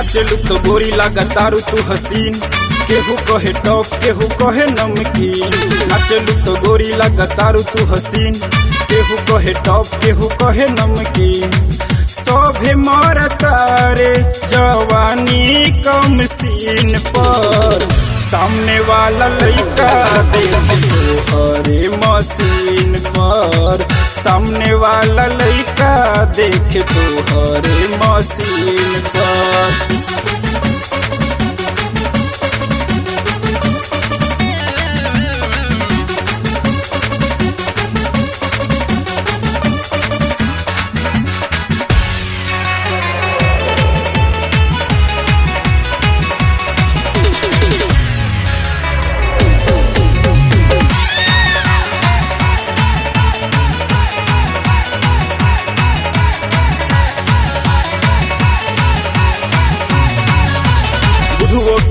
नाचलू तो गोरी लागतारू तू हसीन, केहू कहे टॉप केहू कहे नमकीन। नाचलू तो गोरी लागतारू तू हसीन, केहू कहे टॉप केहू कहे नमकीन। सभे मरता रे जवानी कम सीन पर, सामने वाला लइका देखे तोहरे मशीन पर। सामने वाला लइका देखे तोहरे मशीन पर।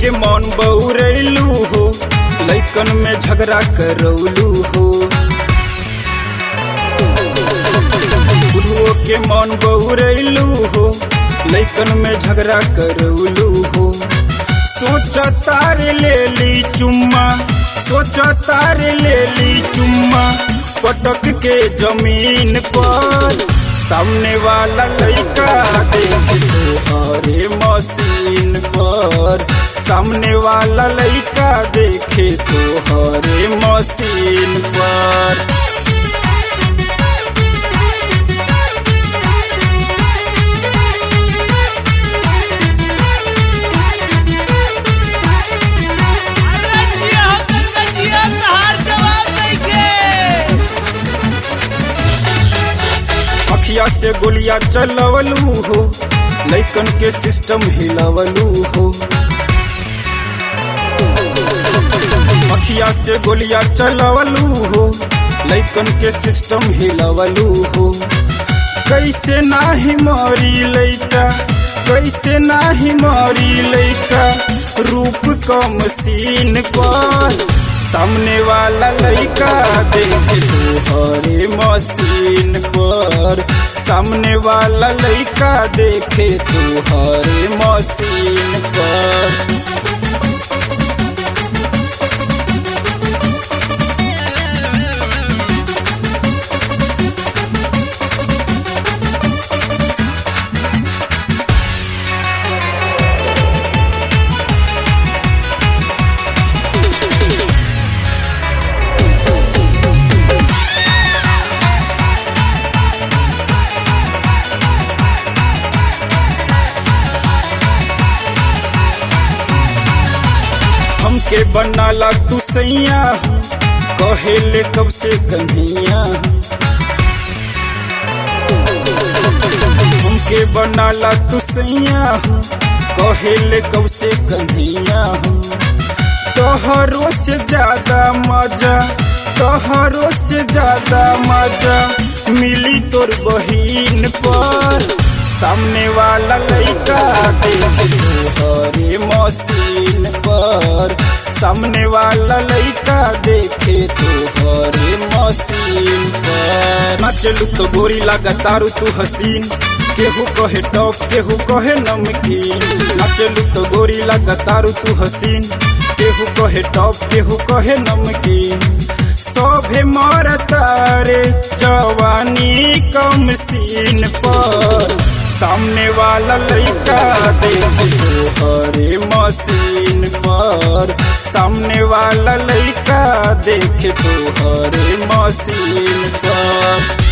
के मन बउरैलू हो, लइकन में झगड़ा करौलू हो। बुढ़ुओ के मन बउरैलू हो, लइकन में झगड़ा करौलू हो। सोच तार ले ली चुम्मा, सोच तार ले ली चुम्मा, पटक के जमीन पर। सामने वाला लइका देखे तोहरे मशीन पर। सामने वाला लइका देखे तोहरे मशीन पर। अखिया से गोलियां चलवलू हो, लइकन के सिस्टम हिलवलू हो। अखिया से गोलियां चलवलू हो, लइकन के सिस्टम हिलवलू हो। कैसे नाही मरी लइका, कैसे नाही मरी लइका, रूप कम सीन पर। सामने वाला लइका देखे तोहरे मशीन पर। सामने वाला लइका देखे तोहरे मशीन पर। के बनाला तू सैया, कहेले कब से कन्हैया। हमके बनाला तू सैया, कहेले कब से कन्हैया। तोहरों से ज्यादा मजा, तोहरों से ज्यादा मजा मिली तोर बहिन पर। सामने वाला लइका देखे तोहरे मशीन पर। सामने वाला लइका देखे तोहरे मशीन पर। नाचलू तो गोरी लागतारू तू हसीन, केहू कहे टॉप केहू कहे नमकीन। नाचलू तो गोरी लागतारू तू हसीन, केहू कहे टॉप केहू कहे नमकीन। सभे मरता रे जवानी कम सीन पर। सामने वाला लइका देखे तोहरे मशीन पर। सामने वाला लइका देखे तोहरे मशीन पर।